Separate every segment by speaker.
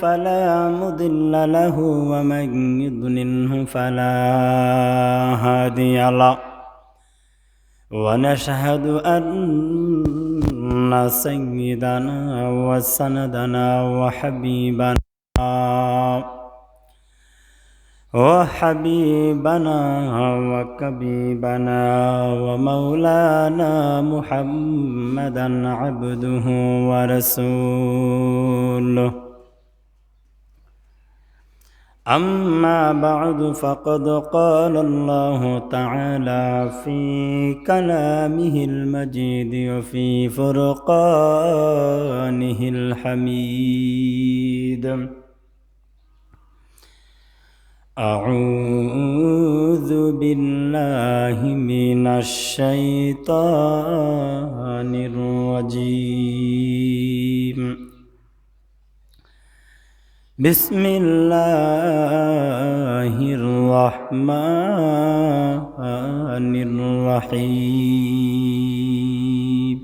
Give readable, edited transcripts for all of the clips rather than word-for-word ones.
Speaker 1: فلا مضل له ومن يضلله فلا هادي له ونشهد أن سيدنا وسندنا وحبيبنا وكبيبنا ومولانا محمدا عبده ورسوله أما بعد فقد قال الله تعالى في كلامه المجيد وفي فرقانه الحميد أعوذ بالله من الشيطان الرجيم بسم الله الرحمن الرحيم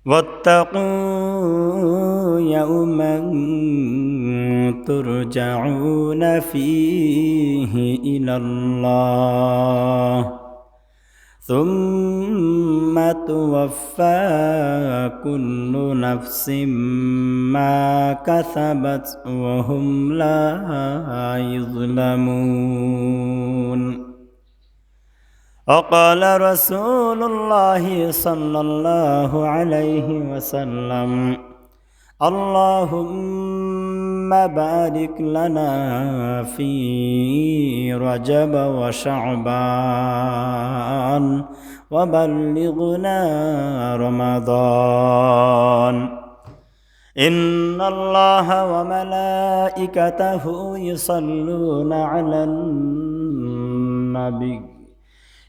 Speaker 1: واتقوا يوما ترجعون فيه إلى الله ثم توفى كل نفس ما كسبت وهم لا يظلمون وقال رسول الله صلى الله عليه وسلم اللهم بارك لنا في رجب وشعبان وبلغنا رمضان إن الله وملائكته يصلون على النبي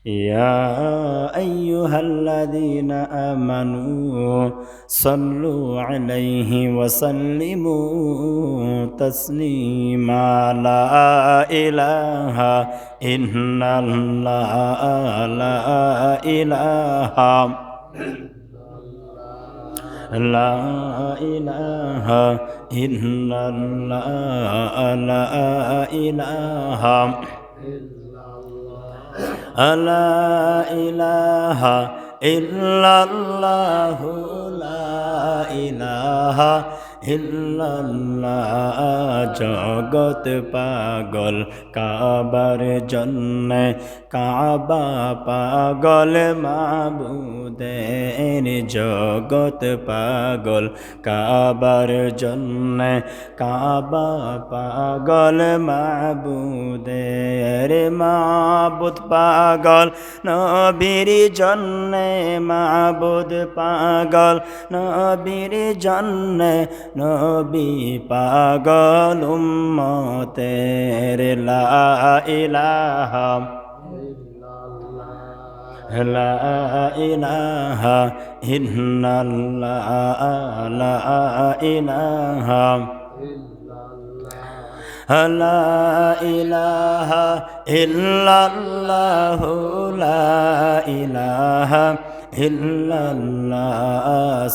Speaker 1: يا أيها الذين آمنوا صلوا عليه وسلموا تسليما لا إله إلا الله لا إله لا إله إلا الله لا إله لا إله إلا الله لا إله إلا الله জগৎ পাগল কাবার জন্যে কাবা পাগল মাবুদের জগৎ পাগল কাবার জন্যে কাবা পাগল মাবুদের মাবুদ পাগল নবীর জন্যে মাবুদ পাগল নবীর জন্যে নবী পাগল উম্মতের লা ইলাহা লা ইলাহা ইল্লাল্লাহ লা ইলাহা লা ইলাহা ইল্লাল্লাহ লা ইলাহা ইল্লাল্লাহ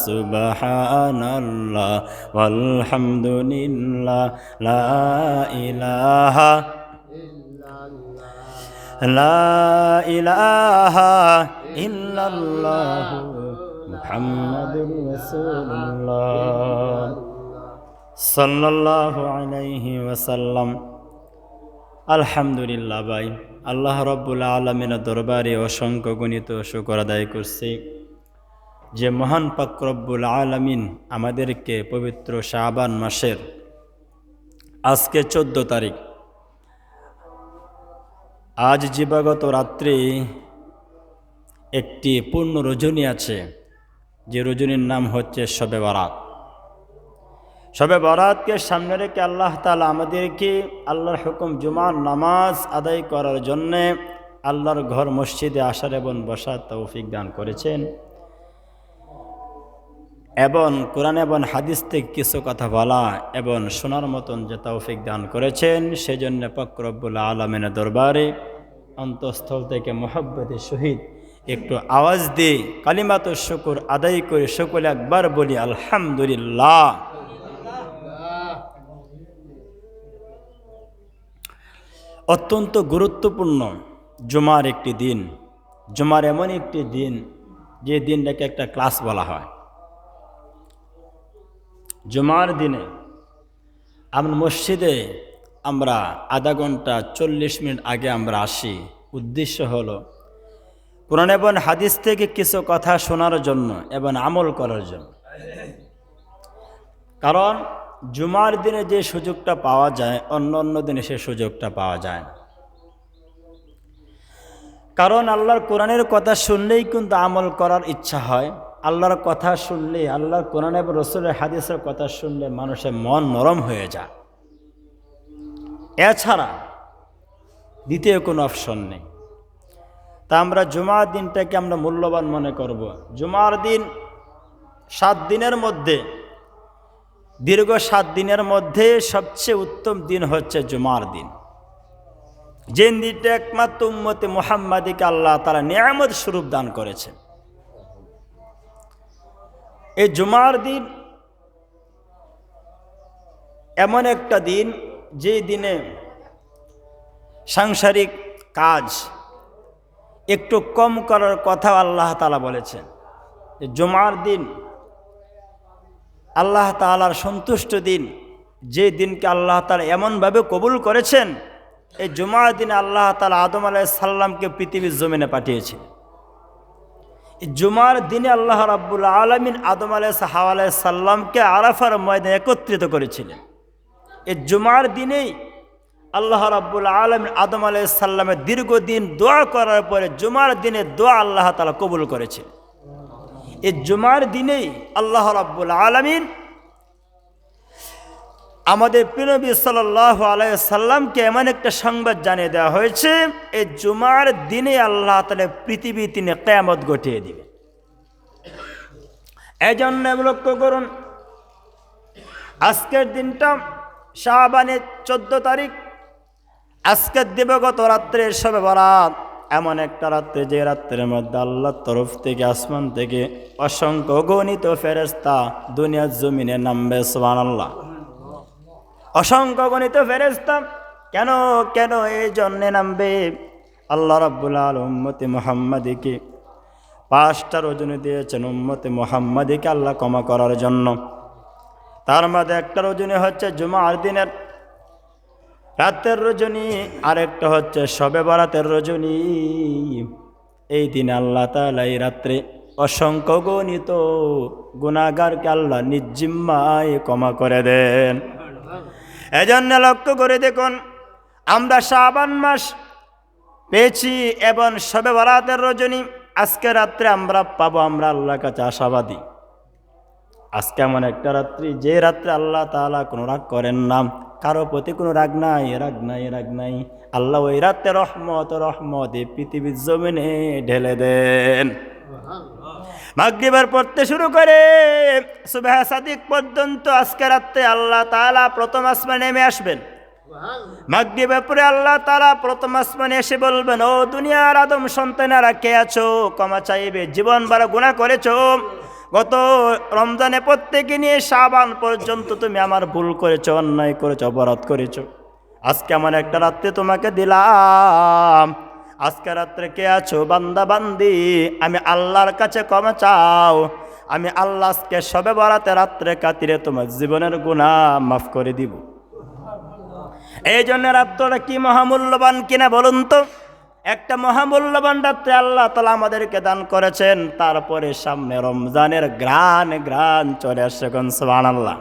Speaker 1: সুবহানাল্লাহ ওয়ালহামদুলিল্লাহ লা ইলাহা লা ইলাহা ইল্লাল্লাহ মুহাম্মাদুর রাসূলুল্লাহ সাল্লাল্লাহু আলাইহি ওয়াসাল্লাম। আলহামদুলিল্লাহ ভাই, আল্লাহ রব্বুল আলামিনের দরবারে অসংখ্য গণিত শুকর আদায় করছি যে মহান পাক রব্বুল আলামিন আমাদেরকে পবিত্র শাবান মাসের আজকে 14 তারিখ, আজ দিবাগত রাত্রে একটি পূর্ণ রজনী আছে, যে রজনীর নাম হচ্ছে শবে বরাত। শবে বরাতকে সামনে রেখে আল্লাহ তাআলা আমাদেরকে আল্লাহর হুকুম জুমার নামাজ আদায় করার জন্যে আল্লাহর ঘর মসজিদে আসার এবং বসার তৌফিক দান করেছেন এবং কোরআন এবং হাদিস থেকে কিছু কথা বলা এবং শোনার মতন যে তৌফিক দান করেছেন, সেজন্য পাক রব্বুল আলামিনের দরবারে অন্তঃস্থল থেকে মহব্বতের সহিত একটু আওয়াজ দিয়ে কালিমাতুশ শুকর আদায় করে সকলে একবার বলি আলহামদুলিল্লাহ। অত্যন্ত গুরুত্বপূর্ণ জুমার একটি দিন। জুমার এমন একটি দিন যে দিনটাকে একটা ক্লাস বলা হয়। জুমার দিনে আমরা মসজিদে আমরা আধা ঘন্টা 40 মিনিট আগে আমরা আসি। উদ্দেশ্য হলো কোরআন এবং হাদিস থেকে কিছু কথা শোনার জন্য এবং আমল করার জন্য। কারণ জুমার দিনে যে সুযোগটা পাওয়া যায় অন্য অন্য দিনে সে সুযোগটা পাওয়া যায় না। কারণ আল্লাহর কোরআনের কথা শুনলেই কিন্তু আমল করার ইচ্ছা হয়। আল্লাহর কথা শুনলে, আল্লাহর কোরআন এবং রসুলের হাদিসের কথা শুনলে মানুষের মন নরম হয়ে যায়। এছাড়া দ্বিতীয় কোনো অপশন নেই। তা আমরা জুমার দিনটাকে আমরা মূল্যবান মনে করব। জুমার দিন 7 দিনের মধ্যে, দীর্ঘ 7 দিনের মধ্যে সবচেয়ে উত্তম দিন হচ্ছে জুমার দিন। যে দিনটা একমাত্র উম্মতে মুহাম্মাদীকে আল্লাহ তাআলা নিয়ামত স্বরূপ দান করেছেন। এই জুমার দিন এমন একটা দিন যে দিনে সাংসারিক কাজ একটু কম করার কথা আল্লাহ তাআলা বলেছেন। জুমার দিন আল্লাহ তাআলার সন্তুষ্ট দিন, যে দিনকে আল্লাহ তাআলা এমনভাবে কবুল করেছেন। এই জুমার দিনে আল্লাহ তাআলা আদম আলাইহিস সালামকে পৃথিবীর জমিনে পাঠিয়েছেন। এই জুমার দিনে আল্লাহ রাব্বুল আলামিন আদম আলাইহিস হাওয়া আলাইহিস সালামকে আরাফার ময়দানে একত্রিত করেছিলেন। এই জুমার দিনেই আল্লাহ রাব্বুল আলামিন আদম আলাইহিস সালামের দীর্ঘদিন দোয়া করার পরে জুমার দিনে দোয়া আল্লাহ তাআলা কবুল করেছেন। এই জুমার দিনেই আল্লাহ রাব্বুল আলামিন আমাদের প্রিয় নবী সাল্লাল্লাহু আলাইহি সাল্লামকে এমন একটা সংবাদ জানিয়ে দেওয়া হয়েছে, এই জুমার দিনে আল্লাহ তাআলা পৃথিবী তিনি কিয়ামত ঘটিয়ে দিবেন। এই জন্য লক্ষ্য করুন, আজকের দিনটা শাবানের 14 তারিখ। আজকের দিবগত রাত্রে শবে বরাত, এমন একটা রাত্রে যে রাত্রের মধ্যে আল্লাহর তরফ থেকে আসমান থেকে অসংখ্য গণিত ফেরেশতা দুনিয়ার জমিনে নামবে। সুবহানাল্লাহ। অসংখ্য গণিত ফেরেশতা কেন কেন এই জন্যে নামবে? আল্লাহ রাব্বুল আলামিন উম্মতে মুহাম্মাদীকে 5টা রজনী দিয়েছেন উম্মতে মুহাম্মাদীকে আল্লাহ ক্ষমা করার জন্য। তার মধ্যে একটা রজনী হচ্ছে জুমার দিনের রাতের রজনী, আরেকটা হচ্ছে শবে বরাতের রজনী। এই দিনে আল্লাহ তাআলা এই রাত্রে অসংখ্য গণিত গুনাহগারকে আল্লাহ নিজ জিম্মায় ক্ষমা করে দেন। এজন্য লক্ষ্য করে দেখুন, আমরা শাবান মাস পেয়েছি এবং শবে বরাতের রজনী আজকে রাত্রে আমরা পাবো। আমরা আল্লাহর কাছে আশাবাদী। আজকে এমন একটা রাত্রি যে রাত্রে আল্লাহ তাআলা কোনো রাগ করেন না, কারো প্রতি কোনো রাগ নাই, রাগ নাই, রাগ নাই। আল্লাহ ওই রাতে রহমত এই পৃথিবীর জমিনে ঢেলে দেন। মাগরিবের পড়তে শুরু করে সুবহ সাদিক পর্যন্ত আজকে রাতে আল্লাহ তাআলা প্রথম আসমানে নেমে আসবেন। মাগরিবের পরে আল্লাহ তাআলা প্রথম আসমানে এসে বলবেন, ও দুনিয়ার আদম সন্তানেরা কে আছো? ক্ষমা চাইবে। জীবন বড় গুনাহ করেছো, গত রমজানে প্রত্যেকে নিয়ে শাবান পর্যন্ত তুমি আমার ভুল করেছো, অন্যায় করেছো, অপরাধ করেছো। আজকে আমার একটা রাত্রে তোমাকে দিলাম। আজকে রাত্রে কে আছো বান্দা বান্দি? আমি আল্লাহর কাছে ক্ষমা চাও। আমি আল্লাহ আজকে শবে বরাতে রাত্রে কাতিরে তোমার জীবনের গুনাহ মাফ করে দিব। এই জন্য রাত্রটা কি মহামূল্যবান কিনা বলুন তো? একটা মহামূল্যবান রাত্রে আল্লাহ তাআলা আমাদেরকে দান করেছেন। তারপরে সামনে রমজানের গ্রান চলে আসছে। সুবহানাল্লাহ।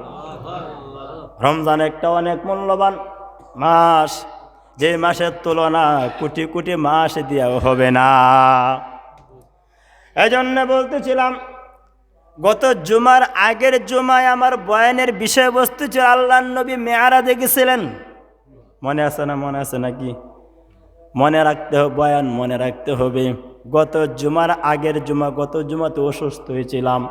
Speaker 1: রমজান একটা অনেক মূল্যবান মাস, যে মাসের তুলনা কোটি কোটি মাস দিয়েও হবে না। এই জন্য বলতেছিলাম, গত জুমার আগের জুমায় আমার বয়ানের বিষয়বস্তু ছিল আল্লাহর নবী মেরাজে গেছিলেন। মনে আছে না? মনে আছে নাকি? মনে রাখতে হবে, বয়ান মনে রাখতে হবে। গত জুমার আগের জুমা, গত জুমাতে অসুস্থ হয়েছিলাম।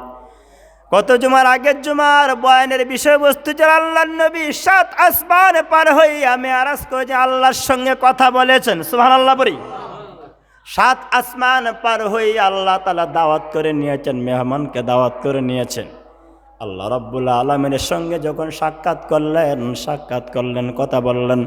Speaker 1: গত জুমার আগের জুমার বয়ানের বিষয়বস্তু ছিল আল্লাহর নবী 7 আসমান পার হয়ে মেরাজ করে আল্লাহর সঙ্গে কথা বলেছেন। সুবহানাল্লাহ বলি। সাত আসমান পার হয়ে আল্লাহ তাআলা দাওয়াত করে নিয়েছেন, মেহমানকে দাওয়াত করে নিয়েছেন। আল্লাহ রাব্বুল আলামিনের সঙ্গে যখন সাক্ষাৎ করলেন, কথা বললেন।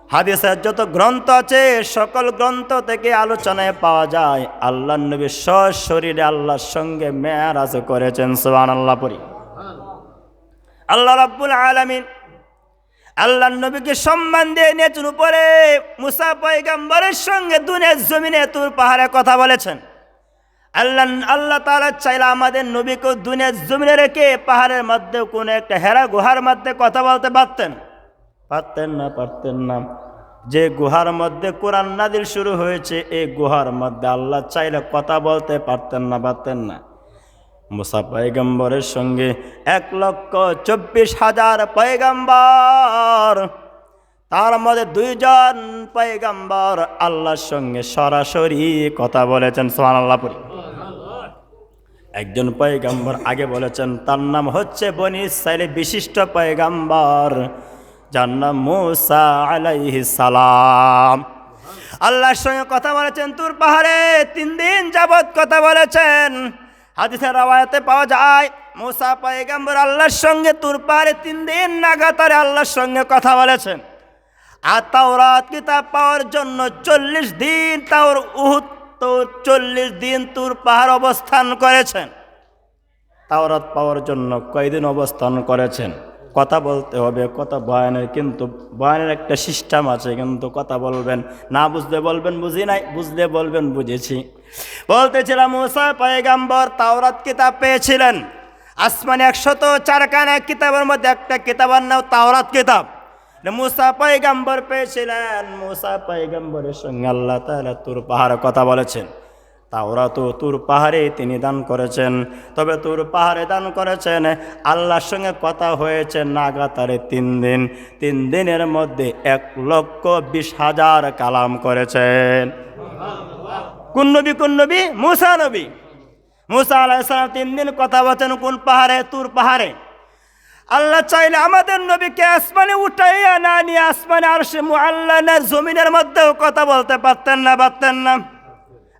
Speaker 1: হাদিসের যত গ্রন্থ আছে সকল গ্রন্থ থেকে আলোচনায় পাওয়া যায় আল্লাহর নবী সশরীরে আল্লাহর সঙ্গে মেরাজ করেছেন। সুবহানাল্লাহ পড়ি। আল্লাহ রাব্বুল আলামিন আল্লাহর নবীকে সম্মান দিয়ে নিয়েছেন উপরে। মুসা পয়গম্বরের সঙ্গে দুনিয়ার জমিনে তুর পাহাড়ে কথা বলেছেন। আল্লাহ তাআলা চাইলে আমাদের নবীকে দুনিয়ার জমিনে রেখে পাহাড়ের মধ্যে কোন একটা হেরা গুহার মধ্যে কথা বলতে পারতেন না। যে গুহার মধ্যে কোরআন নাযিল শুরু হয়েছে এই গুহার মধ্যে আল্লাহ চাইলে কথা বলতে পারতেন না। মুসা পয়গম্বরের সঙ্গে 1,24,000 পয়গম্বর, তার মধ্যে 2 জন পয়গম্বর আল্লাহর সঙ্গে সরাসরি কথা বলেছেন। সুবহানাল্লাহ পড়ি। একজন পয়গম্বর আগে বলেছেন, তার নাম হচ্ছে বনি ইসরাইলের বিশিষ্ট পয়গম্বর, যার নাম মুসা আলাইহিস সালাম। আল্লাহর সঙ্গে কথা বলেছেন তুর পাহাড়ে 3 দিন যাবত কথা বলেছেন। হাদিসের রাওয়ায়াতে পাওয়া যায় মুসা পয়গম্বর আল্লাহর সঙ্গে তুর পাহাড়ে 3 দিন লাগাতার আল্লাহর সঙ্গে কথা বলেছেন। আর তাওরাত কিতাব পাওয়ার জন্য 40 দিন উহুদ 40 দিন তুর পাহাড় অবস্থান করেছেন। তাওরাত পাওয়ার জন্য কয়দিন অবস্থান করেছেন? কথা বলতে হবে, কথা বয়ানের, কিন্তু বয়ানের একটা সিস্টেম আছে, কিন্তু কথা বলবেন, না বুঝলে বলবেন বুঝি নাই, বুঝলে বলবেন বুঝেছি। বলতেছিলাম মুসা পয়গম্বর তাওরাত কিতাব পেয়েছিলেন। আসমানে 104 খানা কিতাবের মধ্যে একটা কিতাবের নাম তাওরাত কিতাব মুসা পয়গম্বর পেয়েছিলেন। মুসা পয়গম্বরের সঙ্গে আল্লাহ তাআলা তুর পাহাড়ে কথা বলেছেন। তাওরাত তুর পাহাড়ে তিনি দান করেছেন। তবে তুর পাহাড়ে দান করেছেন, আল্লাহর সঙ্গে কথা হয়েছে লাগাতারে 3 দিন। 3 দিনের মধ্যে 1,20,000 কালাম করেছেন। কোন নবী? মুসা নবী। মুসা আলাইহিস সালাম 3 দিন কথা বলেছেন কোন পাহাড়ে? তুর পাহাড়ে। আল্লাহ চাইলে আমাদের নবীকে আসমানে উঠাইয়া না নিয়ে আসমানে আরশে মুআল্লানা জমিনের মধ্যেও কথা বলতে পারতেন না।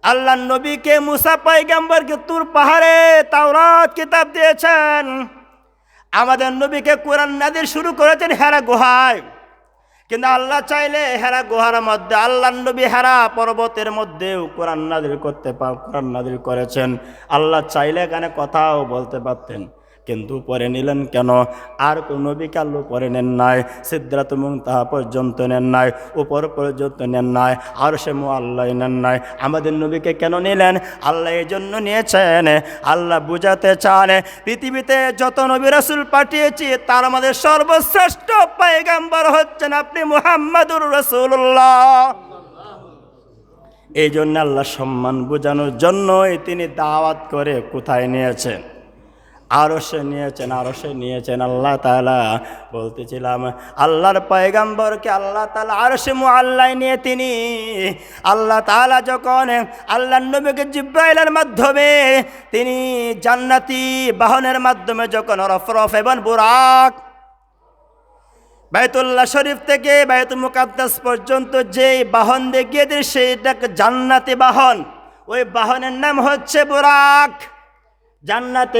Speaker 1: আল্লাহ নবীকে মুসা পয়গম্বরকে তুর পাহাড়ে তাওরাত কিতাব দিয়েছেন। আমাদের নবীকে কোরআন নাযিল শুরু করেছেন হেরা গুহায়। কিন্তু আল্লাহ চাইলে হেরা গুহার মধ্যে আল্লাহ নবী হেরা পর্বতের মধ্যেও কোরআন নাযিল করেছেন। আল্লাহ চাইলে এখানে কথাও বলতে পারতেন, কিন্তু পরে নিলেন কেন? আর কোন নবীকে আল্লাহ পরে নেন নাই, সিদরাতুল মুনতাহা পর্যন্ত নেন নাই, উপর পর্যন্ত নেন নাই, আরশে মুআল্লা নেন নাই। আমাদের নবীকে কেন নিলেন? আল্লাহ এই জন্য নিয়েছেন, আল্লাহ বুঝাতে চান পৃথিবীতে যত নবী রাসূল পাঠিয়েছি তার মধ্যে সর্বশ্রেষ্ঠ পয়গম্বর হচ্ছেন আপনি মুহাম্মাদুর রাসূলুল্লাহ। এই জন্য আল্লাহ সম্মান বোঝানোর জন্যই তিনি দাওয়াত করে কোথায় নিয়েছেন? আরশে নিয়েছেন। আল্লাহ তাআলা বলতেছিলাম আল্লাহর পয়গম্বরকে আল্লাহ তাআলা আরশে মুআল্লায় নিয়ে তিনি আল্লাহ তাআলা যখন আল্লাহর নবীকে জিব্রাইলের মাধ্যমে তিনি জান্নাতি বাহনের মাধ্যমে যখন রফরফ এবং বুরাক বাইতুল্লাহ শরীফ থেকে বাইতুল মুকাদ্দাস পর্যন্ত যে বাহন দেখিয়ে দিল সেটা জান্নাতি বাহন। ওই বাহনের নাম হচ্ছে বুরাক। জান্নাতে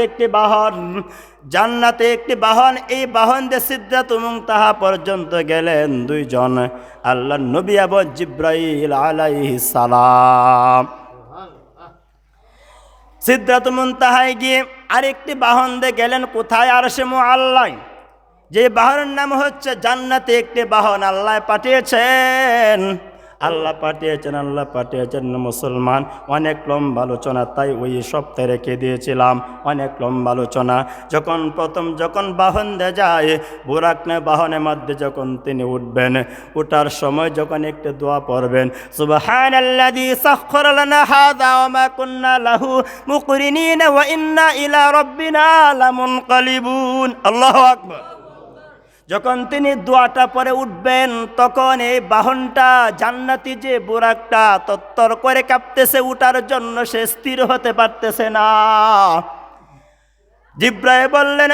Speaker 1: একটি বাহন, এই বাহন দিয়ে সিদরাতুল মুনতাহা পর্যন্ত গেলেন 2 জন, আল্লাহর নবী এবং জিব্রাইল আলাইহিস সালাম। সিদরাতুল মুনতাহায় গিয়ে আরেকটি বাহন দিয়ে গেলেন কোথায়? আরশে মুআল্লায়। যে বাহনের নাম হচ্ছে জান্নাতে একটি বাহন আল্লাহ পাঠিয়েছেন। মুসলমান, অনেক লম্বা আলোচনা, তাই ওই সপ্তাহে রেখে দিয়েছিলাম। অনেক লম্বা আলোচনা। যখন বাহন দিয়ে যায় বুরাক বাহনের মধ্যে যখন তিনি উঠবেন, উঠার সময় যখন একটু দোয়া পড়বেন, সুবহানাল্লাযী সাখখারা লানা হাযা ওয়া মা কুন্না লাহু মুকরিনিন ওয়া ইন্না ইলা রাব্বিনা লামুনকালিবুন। আল্লাহু আকবার। যখন তিনি দোয়াটা পরে উঠবেন তখন এই বাহনটা জান্নাতি যে বুরাকটা তত্তর করে কাঁপতেছে, উঠার জন্য সে স্থির হতে পারতেছে না। জিব্রাইল বললেন,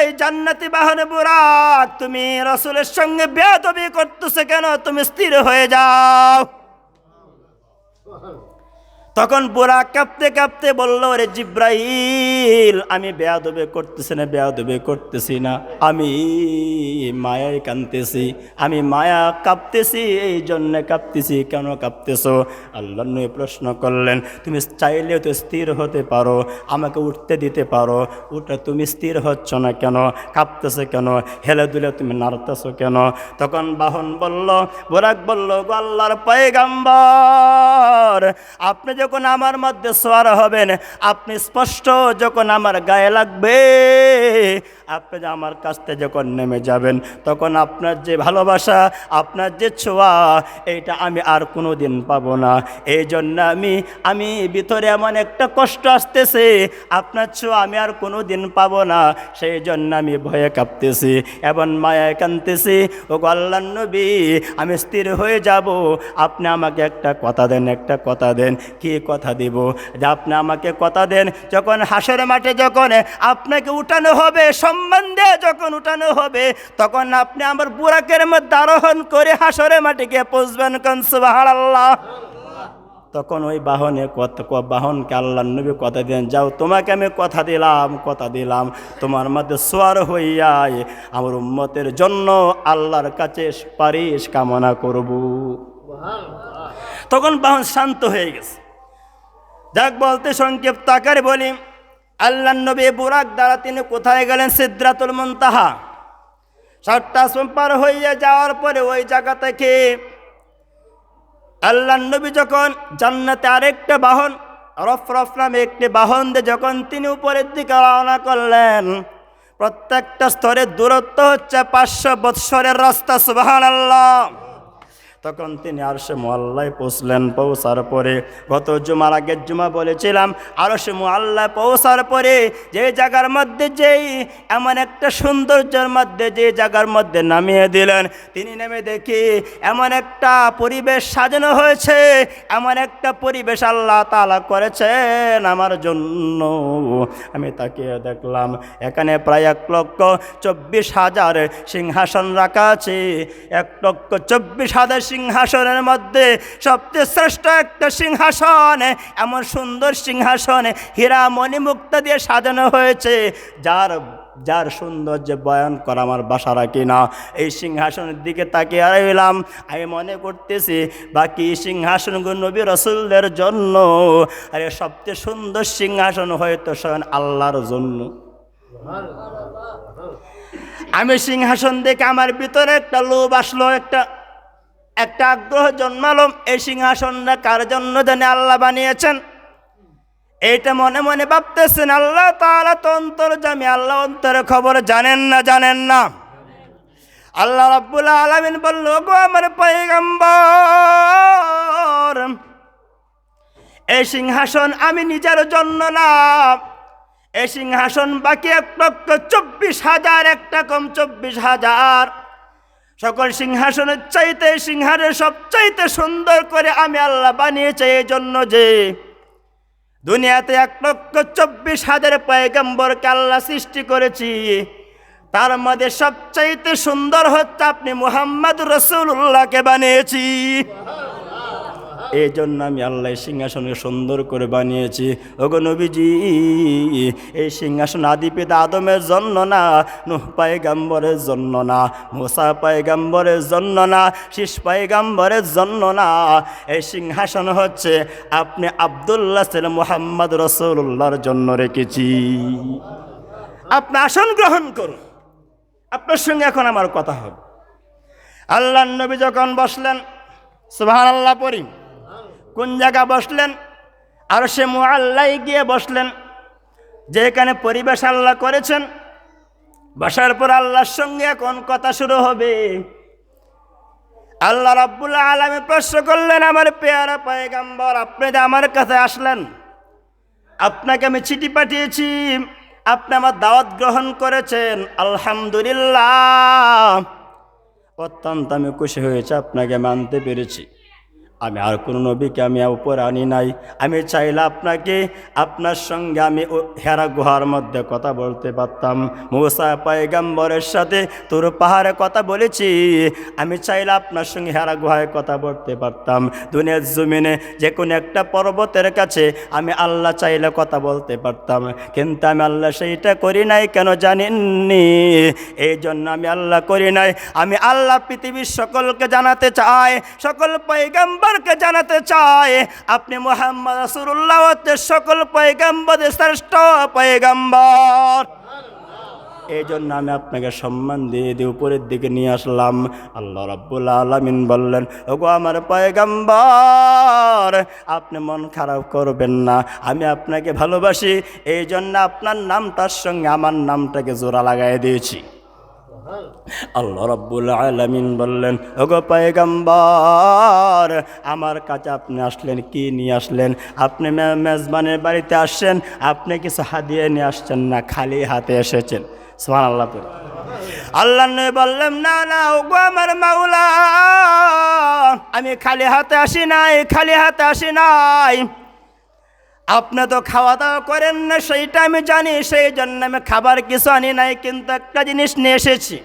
Speaker 1: এই জান্নাতি বাহনে বুরাক, তুমি রাসূলের সঙ্গে বেয়াদবি করতেছো কেন? তুমি স্থির হয়ে যাও। তখন বুড়া কাঁপতে কাঁপতে বলল, রে জিব্রাইল, আমি বেয়াদবি করতেছি না, আমি মায়ায় কাঁদতেছি, আমি মায়া কাঁপতেছি, এই জন্যে কাঁপতেছি। কেন কাঁপতেছো? আল্লাহ নবী প্রশ্ন করলেন, তুমি চাইলেও তো স্থির হতে পারো, আমাকে উঠতে দিতে পারো, উঠে তুমি স্থির হচ্ছ না কেন? কাঁপতেছো কেন? হেলে দুলে তুমি নাড়তেছো কেন? তখন বাহন বলল, বুরাক বলল, গো আল্লাহর পয়গম্বর, আপনি যখন আমার মধ্যে সওয়ার হবেন, আপনি স্পষ্ট যখন আমার গায়ে লাগবে, আপনি আমার কাছ থেকে যখন নেমে যাবেন, তখন আপনার যে ভালোবাসা, আপনার যে ছোঁয়া, এইটা আমি আর কোনো দিন পাবো না। এই জন্য আমি ভিতরে এমন একটা কষ্ট আসতেছে, আপনার ছোঁয়া আমি আর কোনো দিন পাবো না, সেই জন্য আমি ভয়ে কাঁপতেছি এবং মায়ায় কাঁদতেছি। ও আল্লাহর নবী, আমি স্থির হয়ে যাব, আপনি আমাকে একটা কথা দেন। কি কথা দিব? যে আপনি আমাকে কথা দেন, যখন হাসরের মাঠে যখন আপনাকে উঠানো হবে, সম্মান দিয়ে যখন উঠানো হবে, তখন আপনি আমার বুরাকের মধ্যে আরোহণ করে হাসরের মাঠে গিয়ে পৌঁছবেন। কোন সুবহানাল্লাহ। তখন ওই বাহনকে আল্লাহর নবী কথা দেন, যাও, তোমাকে আমি কথা দিলাম, তোমার মধ্যে সোয়ার হইয়া আমার উম্মতের জন্য আল্লাহর কাছে সুপারিশ কামনা করব। তখন বাহন শান্ত হয়ে গেছে। যাক, বলতে সংক্ষিপ্ত আকারে বলি, আল্লাহর নবী বুরাক দ্বারা তিনি কোথায় গেলেন? সিদরাতুল মুনতাহা। 7টা আসমান পার হইয়া যাওয়ার পরে ওই জায়গা থেকে আল্লাহর নবী যখন জান্নাতে আরেকটা বাহন, রফরফ নামে একটি বাহন দিয়ে যখন তিনি উপরের দিকে রওনা করলেন, প্রত্যেকটা স্তরের দূরত্ব হচ্ছে 500 বৎসরের রাস্তা। সুবহানাল্লাহ। তখন তিনি আরশে মুআল্লায় পৌঁছার পরে, গত জুমার আগের জুমা বলেছিলাম, আরশে মুআল্লায় পৌঁছার পরে যে জায়গার মধ্যে যেই এমন একটা সৌন্দর্যের মধ্যে যে জায়গার মধ্যে নামিয়ে দিলেন, তিনি নেমে দেখি এমন একটা পরিবেশ সাজানো হয়েছে, এমন একটা পরিবেশ আল্লাহ তাআলা করেছেন আমার জন্য। আমি তাকিয়ে দেখলাম, এখানে প্রায় 1,24,000 সিংহাসন রাখা আছে। 1,24,000 সিংহাসনের মধ্যে সবচেয়ে শ্রেষ্ঠ একটা সিংহাসন, এমন সুন্দর সিংহাসন হীরা মণি মুক্তা দিয়ে সাজানো হয়েছে, যার সৌন্দর্য বয়ান করা আমার বাসা রাখি না। এই সিংহাসনের দিকে তাকিয়ে রইলাম, আমি মনে করতেছি বাকি সিংহাসনগুলো নবী রাসূলদের জন্য, আরে সবচেয়ে সুন্দর সিংহাসন হয়তো স্বয়ং আল্লাহর জন্য। আমি সিংহাসন দেখে আমার ভিতরে একটা লোভ আসলো, একটা আগ্রহ জন্মালো, এই সিংহাসনটা কার জন্য জানি আল্লাহ বানিয়েছেন। এইটা মনে মনে ভাবতেছেন, আল্লাহ তাআলা তো অন্তর্যামী, আল্লাহ অন্তরের খবর জানেন না। আল্লাহ রাব্বুল আলামিন বলল, গো আমার পয়গম্বর, এই সিংহাসন আমি নিজের জন্য না, এই সিংহাসন বাকি 1,24,000, একটা কম 24,000 সকল সিংহাসনের চাইতে সিংহাসনের সবচাইতে সুন্দর করে আমি আল্লাহ বানিয়েছি, এই জন্য যে দুনিয়াতে 1,24,000 পয়গম্বরকে আল্লাহ সৃষ্টি করেছি, তার মধ্যে সবচাইতে সুন্দর হচ্ছে আপনি মুহাম্মদুর রাসূলুল্লাহকে বানিয়েছি। এই জন্য আমি আল্লাহ সিংহাসনকে সুন্দর করে বানিয়েছি। ওগো নবীজি, এই সিংহাসন আদি পিতা আদমের জন্য না, নূহ পয়গম্বরের জন্য না, মুসা পয়গম্বরের জন্য না, শীষ পয়গম্বরের জন্য না, এই সিংহাসন হচ্ছে আপনি আব্দুল্লাহ ছেলে মুহাম্মদ রাসূলুল্লাহর জন্য রেখেছি। আপনি আসন গ্রহণ করুন, আপনার সঙ্গে এখন আমার কথা হবে। আল্লাহর নবী যখন বসলেন, সুবহানাল্লাহ পড়ি, কোন জায়গা বসলেন? আরশে মুআল্লায় গিয়ে বসলেন, যেখানে পরিবেশ আল্লাহ করেছেন। বসার পর আল্লাহর সঙ্গে এখন কথা শুরু হবে। আল্লাহ রাব্বুল আলামিন প্রশ্ন করলেন, আমার পেয়ারা পয়গম্বর, আপনি যে আমার কাছে আসলেন, আপনাকে আমি চিঠি পাঠিয়েছি, আপনি আমার দাওয়াত গ্রহণ করেছেন, আলহামদুলিল্লাহ, অত্যন্ত আমি খুশি হয়েছি, আপনাকে মানতে পেরেছি। আমি আর কোনো নবীকে আমি উপরে আনি নাই। আমি চাইলে আপনাকে আপনার সঙ্গে আমি হেরা গুহার মধ্যে কথা বলতে পারতাম। মুসা পয়গম্বরের সাথে তোর পাহাড়ে কথা বলেছি। আমি চাইলে আপনার সঙ্গে হেরা গুহায় কথা বলতে পারতাম। দুনিয়ার জমিনে যে কোনো একটা পর্বতের কাছে আমি আল্লাহ চাইলে কথা বলতে পারতাম, কিন্তু আমি আল্লাহ সেইটা করি নাই। কেন জানেননি? এই জন্য আমি আল্লাহ করি নাই। আমি আল্লাহ পৃথিবীর সকলকে জানাতে চাই, সকল পয়গম্বরকে জানাতে চাই, আপনি মুহাম্মদ রাসূলুল্লাহ হচ্ছে সকল পয়গম্বরের শ্রেষ্ঠ পয়গম্বর। এই জন্য আমি আপনাকে সম্মান দিয়ে উপরের দিকে নিয়ে আসলাম। আল্লাহ রাব্বুল আলামিন বললেন, ওগো আমার পয়গম্বর, আপনি মন খারাপ করবেন না, আমি আপনাকে ভালোবাসি। এই জন্য আপনার নামটার সঙ্গে আমার নামটাকে জোড়া লাগাই দিয়েছি। আল্লাহ রাব্বুল আলামিন বললেন, ওগো পয়গম্বর, আমার কাছে আপনি আসলেন, কি নিয়ে আসলেন? আপনি মেজবানের বাড়িতে আসছেন, আপনি কিছু হাদিয়া নিয়ে আসছেন না, খালি হাতে এসেছেন। সুবহানাল্লাহ। আল্লাহ নবী বললেন, না না ওগো আমার মাওলা, আমি খালি হাতে আসি নাই, খালি হাতে আসি নাই। আপনি তো খাওয়া দাওয়া করেন না, সেইটা আমি জানি, সেই জন্য আমি খাবার কিছু আনি নাই, কিন্তু একটা জিনিস নিয়ে এসেছি।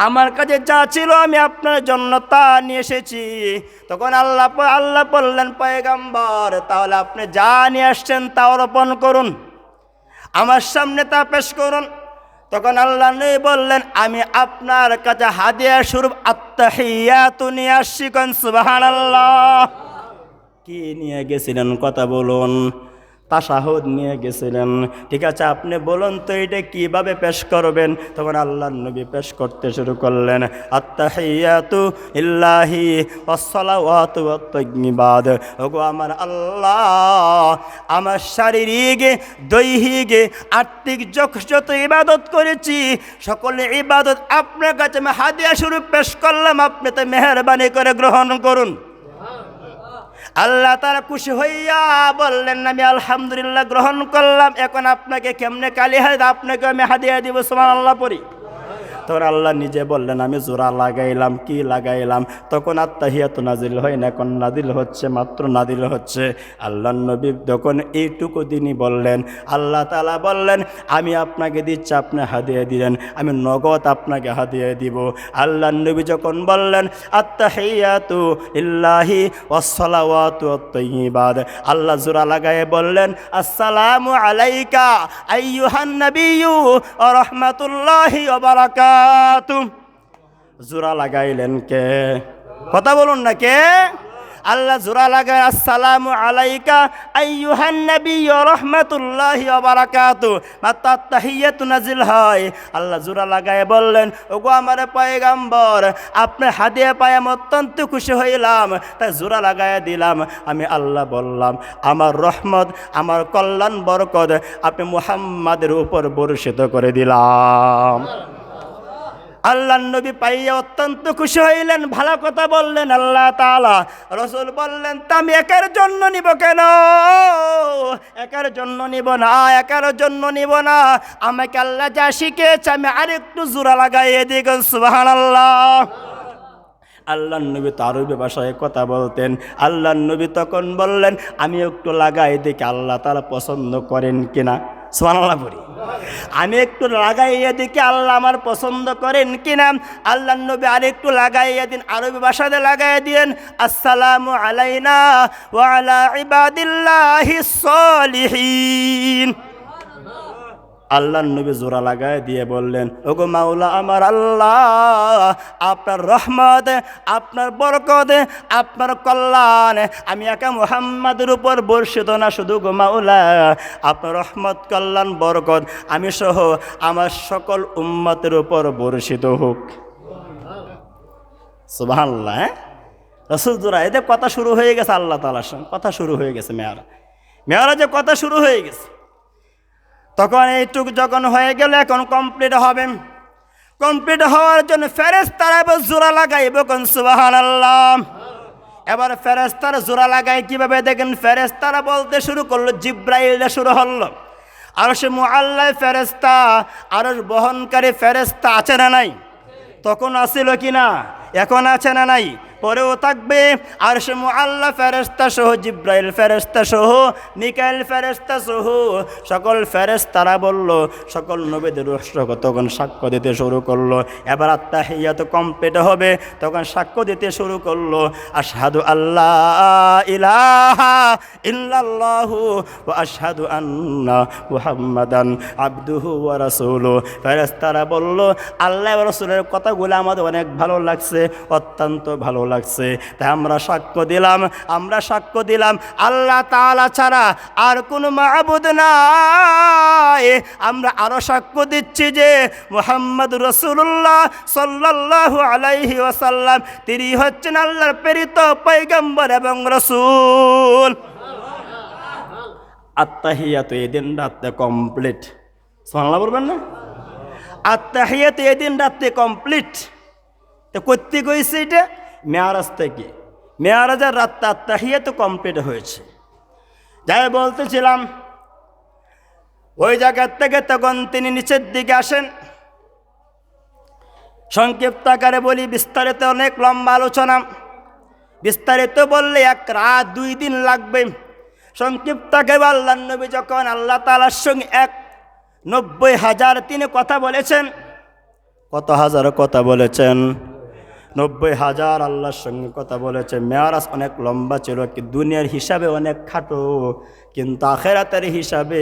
Speaker 1: আমার কাছে যা ছিল আমি আপনার জন্য তা নিয়ে এসেছি। তখন আল্লাহ বললেন, পয়গম্বর, তাহলে আপনি যা নিয়ে আসছেন তা অর্পণ করুন, আমার সামনে তা পেশ করুন। তখন আল্লাহ নবী বললেন, আমি আপনার কাছে হাদিয়া স্বরূপ আত্তাহিয়াতু নিয়ে আসছি। কোন সুবহানাল্লাহ। কি নিয়ে গেছিলেন কথা বলুন? তাশাহুদ নিয়ে গেছিলেন। ঠিক আছে, আপনি বলুন তো এটা কিভাবে পেশ করবেন? তখন আল্লাহর নবী পেশ করতে শুরু করলেন, আত্তাহিয়াতু লিল্লাহি ওয়াসসালাওয়াতু ওয়াত-তাইয়্যিবাত। ওগো আমার আল্লাহ, আমার শারীরিক, দৈহিক, আত্মিক যত ইবাদত করেছি, সকল ইবাদত আপনার কাছে আমি হাদিয়া স্বরূপ পেশ করলাম, আপনি তো মেহেরবানি করে গ্রহণ করুন। আল্লাহ তারা খুশি হইয়া বললেন, আমি আলহামদুলিল্লাহ গ্রহণ করলাম, এখন আপনাকে কেমনে কালি হয় আপনাকে আমি হাদিয়া দিব। সুবহানাল্লাহ পড়ি। তখন আল্লাহ নিজে বললেন, আমি জোড়া লাগাইলাম। কি লাগাইলাম? তখন আত্তাহিয়াতু নাজিল হয় না, এখন নাজিল হচ্ছে, মাত্র নাজিল হচ্ছে। আল্লাহ নবী যখন এইটুকু দিনই বললেন, আল্লাহ তাআলা বললেন, আমি আপনাকে দিচ্ছি, আপনি হাদিয়া দিলেন, আমি নগদ আপনাকে হাদিয়া দিব। আল্লাহ নবী যখন বললেন, আত্তাহিয়াতু লিল্লাহি ওয়াসসালাওয়াতু ওয়াত-তাইয়্যিবাত, আল্লাহ জোড়া লাগায়ে বললেন, আসসালামু আলাইকা আইয়ুহান নাবিয়্যু ওয়া রাহমাতুল্লাহি ওয়া বারাকাতুহু। জোড়া লাগাইলেন কে? কথা বলুন না, কে? আল্লাহ জোড়া লাগায়, আসসালামু আলাইকা আইয়ুহান নাবিয়্যু ওয়া রাহমাতুল্লাহি ওয়া বারাকাতুহু। মাত্র তাহিয়াতু নাজিল হয়, আল্লাহ জোড়া লাগায় বললেন, ওগো আমার পয়গম্বর, আপনি হাদিয়া পায় আমি অত্যন্ত খুশি হইলাম, তাই জোড়া লাগায় দিলাম। আমি আল্লাহ বললাম, আমার রহমত, আমার কল্যাণ, বরকত আপনি মুহাম্মাদের উপর বর্ষিত করে দিলাম। আল্লাহ নবী পাইয়া অত্যন্ত খুশি হইলেন, ভালো কথা বললেন আল্লাহ তাআলা। রাসূল বললেন, তা আমি একার জন্য নিব কেন? একার জন্য নিব না, একার জন্য নিব না, আমাকে আল্লাহ যা শিখিয়েছে আমি আরেকটু জোড়া লাগাইয়ে দিই। সুবহানাল্লাহ। আল্লাহ নবী তো আরবি ভাষায় কথা বলতেন। আল্লাহ নবী তখন বললেন, আমি একটু লাগাই দেখি আল্লাহ তাআলা পছন্দ করেন কিনা। সুবহানাল্লাহ পড়ি। আমি একটু লাগাইয়া দেখি আল্লাহ আমার পছন্দ করেন কিনা। আল্লাহ নবী আরেকটু লাগাইয়া দিন, আরবি ভাষাতে লাগাইয়া দিলেন, আসসালামু আলাইনা ওয়া আলা ইবাদিল্লাহিস সালিহিন। আল্লাহ নবী জোড়া লাগায় দিয়ে বললেন, ওগো মাওলা আমার আল্লাহ, আপনার রহমত, আপনার বরকত, আপনার কল্যাণ আমি একা মুহাম্মাদের উপর বর্ষিত না, শুধু গো মাওলা আপনার রহমত, কল্যাণ, বরকত আমি সহ আমার সকল উম্মতের উপর বর্ষিত হোক। সুবহানাল্লাহ। রাসূল জোড়া এদের কথা শুরু হয়ে গেছে, আল্লাহ তাআলার সঙ্গে কথা শুরু হয়ে গেছে, মেয়ারাজে কথা শুরু হয়ে গেছে। তখন এইটুকু যখন হয়ে গেল, এখন কমপ্লিট হবে। কমপ্লিট হওয়ার জন্য ফেরেশতারা এবার জোড়া লাগাইব। কোন সুবহানাল্লাহ। এবার ফেরেশতারা জোড়া লাগাই কিভাবে দেখেন, ফেরেশতারা বলতে শুরু করলো, জিব্রাইল শুরু হলো, আরশে মুআল্লা ফেরেশতা, আরশ বহনকারী ফেরেশতা আছে না নাই? তখন আসিল কি না? এখন আছে না নাই? পরেও থাকবে। আরশ মুআল্লা ফেরেশতা সহ, জিব্রাইল ফেরেশতা সহ, মিকাইল ফেরেশতা সহ সকল ফেরেশতারা বলল, সকল নবীদের রূহ তখন সাক্ষ্য দিতে শুরু করলো। এবার আত্তাহিয়াত কমপ্লিট হবে, তখন সাক্ষ্য দিতে শুরু করলো, আশহাদু আল্লাহ ইলাহা ইল্লাল্লাহু ওয়া আশহাদু আন্না মুহাম্মাদান আবদুহু ওয়া রাসূলুহু। ফেরেশতারা বলল, আল্লাহ ওয়া রাসূলের কথাগুলো আমাদের অনেক ভালো লাগছে, অত্যন্ত ভালো লাগছে, তাই আমরা সাক্ষ্য দিলাম আল্লাহ তাআলা ছাড়া আর কোনো মাবুদ নাই। আমরা আরো সাক্ষ্য দিচ্ছি যে মুহাম্মদ রাসূলুল্লাহ সাল্লাল্লাহু আলাইহি ওয়াসাল্লাম তিনি হচ্ছেন আল্লাহর প্রেরিত পয়গম্বর এবং রাসূল। আত্তাহিয়াতু এদিন রাতে কমপ্লিট। সুবহানাল্লাহ বলবেন না? আত্তাহিয়াতু এদিন রাতে কমপ্লিট। তো করতে গেছে এটা মেয়ারাজ থেকে, মেয়ারাজের রাতটা আত্তাহিয়াতু কমপ্লিট হয়েছে। যাই বলতেছিলাম, ওই জায়গার থেকে তখন তিনি নিচের দিকে আসেন। সংক্ষিপ্ত আকারে বলি, বিস্তারিত অনেক লম্বা আলোচনা, বিস্তারিত বললে 1 রাত 2 দিন লাগবে। সংক্ষিপ্ত আকারে আল্লাহর নবী যখন আল্লাহ তাআলার সঙ্গে 90,000 তিনি কথা বলেছেন। কত হাজার কথা বলেছেন? 90,000 আল্লাহর সঙ্গে কথা বলেছে। মেয়ারাজ অনেক লম্বা ছিল, কি দুনিয়ার হিসাবে অনেক খাটো, কিন্তু আখেরাতের হিসাবে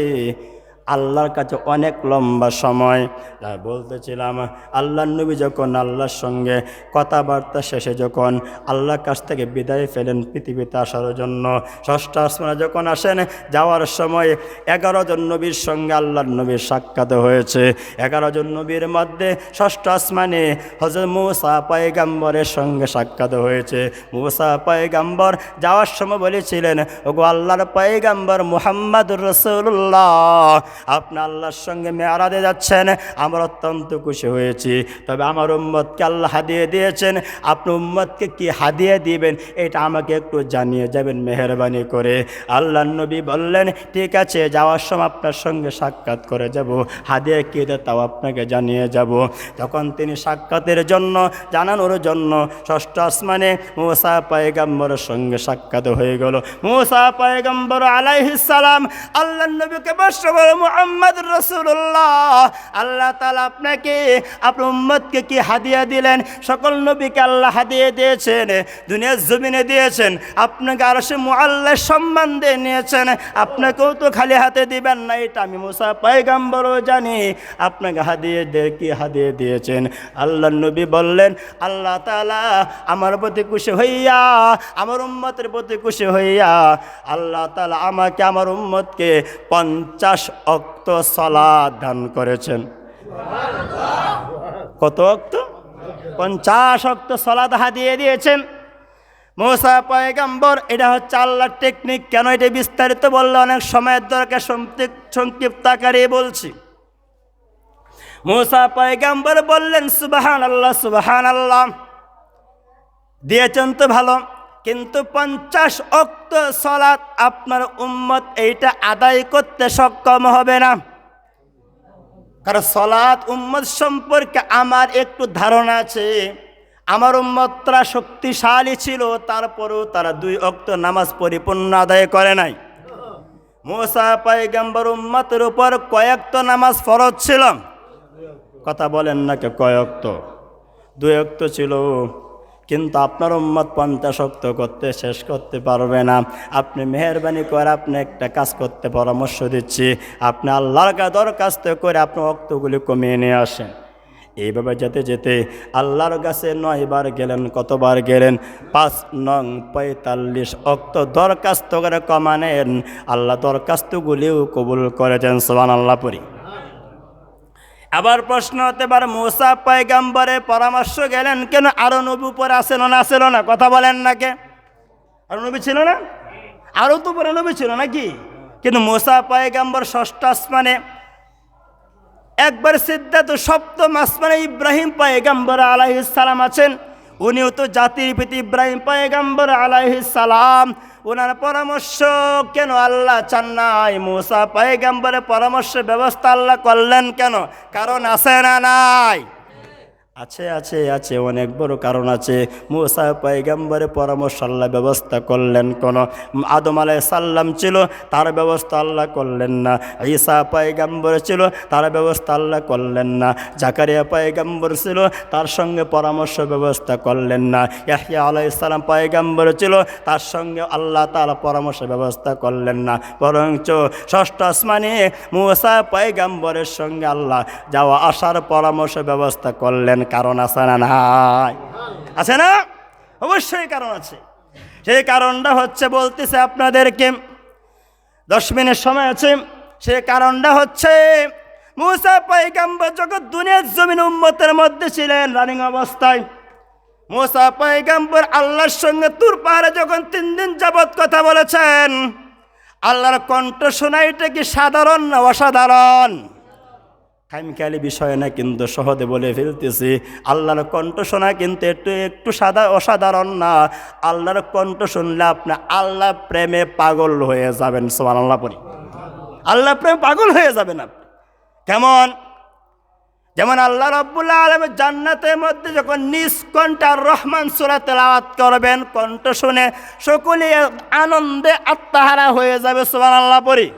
Speaker 1: আল্লাহর কাছে অনেক লম্বা সময়। তাই বলতেছিলাম, আল্লাহর নবী যখন আল্লাহর সঙ্গে কথাবার্তা শেষে যখন আল্লাহর কাছ থেকে বিদায় ফেলেন পৃথিবীতে আসার জন্য, ষষ্ঠ আসমানে যখন আসেন, যাওয়ার সময় 11 জন নবীর সঙ্গে আল্লাহর নবীর সাক্ষাৎ হয়েছে। 11 জন নবীর মধ্যে ষষ্ঠ আসমানে হযরত মূসা পয়গম্বরের সঙ্গে সাক্ষাৎ হয়েছে। মূসা পয়গম্বর যাওয়ার সময় বলেছিলেন, ওগো আল্লাহর পয়গম্বর মুহাম্মদুর রাসূলুল্লাহ, আপনি আল্লাহর সঙ্গে মেয়ারাজে যাচ্ছেন, আমরা অত্যন্ত খুশি হয়েছি। তবে আমার উম্মতকে আল্লাহ হাদিয়ে দিয়েছেন, আপনি উম্মতকে কি হাদিয়ে দিবেন এটা আমাকে একটু জানিয়ে যাবেন মেহেরবানি করে। আল্লাহর নবী বললেন, ঠিক আছে, যাওয়ার সময় আপনার সঙ্গে সাক্ষাৎ করে যাব, হাদিয়া কি তাও আপনাকে জানিয়ে যাব। তখন তিনি সাক্ষাতের জন্য, জানানোর জন্য ষষ্ঠ আসমানে মূসা পয়গম্বরের সঙ্গে সাক্ষাৎ হয়ে গেল। মূসা পয়গম্বর আলাইহিস সালাম আল্লাহর নবীকে বর্ষ বলে, মুহাম্মদ রাসূলুল্লাহ, আল্লাহ তাআলা আপনাকে, আপনার উম্মতকে কি হাদিয়া দিলেন? সকল নবীকে আল্লাহ হাদিয়া দিয়েছেন, দুনিয়ার জমিনে দিয়েছেন, আপনাকে আরশে মুআল্লার সম্মান দিয়ে নিয়েছেন, আপনাকেও তো খালি হাতে দিবেন না, এটা আমি মূসা পয়গম্বরও জানি। আপনাকে হাদিয়া দিয়েছেন। আল্লাহর নবী বললেন, আল্লাহ তাআলা আমার প্রতি খুশি হইয়া, আমার উম্মতের প্রতি খুশি হইয়া আল্লাহ তাআলা আমাকে, আমার উম্মতকে 50 ওয়াক্ত সালাত দান করেছেন। কত ওয়াক্ত? 50 ওয়াক্ত সালাত হাদিয়ে দিয়েছেন মূসা পয়গম্বর। এটা হচ্ছে আল্লাহর টেকনিক। কেন এটা বিস্তারিত বললে অনেক সময়ের দরকার, সংক্ষিপ্ত আকারে বলছি। মূসা পয়গম্বর বললেন, সুবহানাল্লাহ, সুবহানাল্লাহ, দিয়েছেন তো ভালো, কিন্তু 50 ওয়াক্ত সালাত আপনার উম্মত এইটা আদায় করতে সক্ষম হবে না। কারণ সালাত উম্মত সম্পর্কে আমার একটু ধারণা আছে। আমার উম্মতরা শক্তিশালী ছিল, তারপরেও তারা 2 ওয়াক্ত নামাজ পরিপূর্ণ আদায় করে নাই। মূসা পয়গম্বর উম্মতের উপর কয়েকটা নামাজ ফরজ ছিল? কথা বলেন না কে? কয়েকটা? 2 ওয়াক্ত ছিল। কিন্তু আপনার উম্মত 50 ওয়াক্ত করতে শেষ করতে পারবে না। আপনি মেহেরবানি করে আপনি একটা কাজ করতে পরামর্শ দিচ্ছি, আপনি আল্লাহর কাছে দরখাস্ত করে আপনি ওয়াক্তগুলি কমিয়ে নিয়ে আসেন। এইভাবে যেতে যেতে আল্লাহর কাছে 9 বার গেলেন। কতবার গেলেন? 5 নং 45 ওয়াক্ত দরখাস্ত করে কমানেন। আল্লাহ দরখাস্তগুলিও কবুল করেছেন। সুবহানাল্লাহ পড়ি। আবার প্রশ্ন হতে পারে, মূসা পয়গম্বরের পরামর্শ গেলেন কেন? আরো নবী উপরে আসেন না, আসেন না? কথা বলেন না কে? আরো নবী ছিল না? আরো তো উপরে নবী ছিল নাকি? কিন্তু মূসা পয়গম্বর ষষ্ঠ আসমানে, একবার সিদ্ধান্ত সপ্তম আসমানে ইব্রাহিম পয়গম্বর আলাইহিস সালাম আছেন। উনিও তো জাতির পিতা ইব্রাহিম পয়গম্বর আলাইহিস সালাম। ওনার পরামর্শ কেন আল্লাহ চান নাই? মূসা পয়গম্বরের পরামর্শ ব্যবস্থা আল্লাহ করলেন কেন? কারণ আছে না নাই? আছে আছে আছে, অনেক বড় কারণ আছে। মুসা পয়গম্বরের পরামর্শ আল্লাহ ব্যবস্থা করলেন, কোন আদম আলাইহিস সালাম ছিল, তার ব্যবস্থা আল্লাহ করলেন না। ঈসা পয়গম্বর ছিল, তার ব্যবস্থা আল্লাহ করলেন না। জাকারিয়া পয়গম্বর ছিল, তার সঙ্গে পরামর্শ ব্যবস্থা করলেন না। ইয়াহইয়া আলাইহিস সালাম পয়গম্বর ছিল, তার সঙ্গে আল্লাহ তাআলা পরামর্শ ব্যবস্থা করলেন না। বরঞ্চ ষষ্ঠ আসমানে মুসা পয়গম্বরের সঙ্গে আল্লাহ যাওয়া আসার পরামর্শ ব্যবস্থা করলেন। কারণ আছে না? নাই? আছে না? অবশ্যই কারণ আছে। সেই কারণটা হচ্ছে, বলতেছে আপনাদেরকে, 10 মিনিট সময় আছে। সেই কারণটা হচ্ছে, মুসা পয়গম্বর যখন দুনিয়ার জমিন উম্মতের মধ্যে ছিলেন রানিং অবস্থায়, মুসা পয়গম্বর আল্লাহর সঙ্গে তুর পাহাড়ে যখন 3 দিন যাবৎ কথা বলেছেন, আল্লাহর কণ্ঠ শোনা এটা কি সাধারণ না অসাধারণ? খামখেয়ালি বিষয় না, কিন্তু সহজে বলে ফেলতেছি। আল্লাহর কণ্ঠ শোনা কিন্তু একটু অসাধারণ না। আল্লাহর কণ্ঠ শুনলে আপনি আল্লাহ প্রেমে পাগল হয়ে যাবেন। সুবহানাল্লাহ পড়ি। আল্লাহ প্রেমে পাগল হয়ে যাবেন আপনি। কেমন? যেমন আল্লাহ রাব্বুল আলামিন জান্নাতের মধ্যে যখন নিজ কণ্ঠে আর রহমান সূরা তেলাওয়াত করবেন, কণ্ঠ শুনে সকলে আনন্দে আত্মহারা হয়ে যাবে। সুবহানাল্লাহ পড়ি।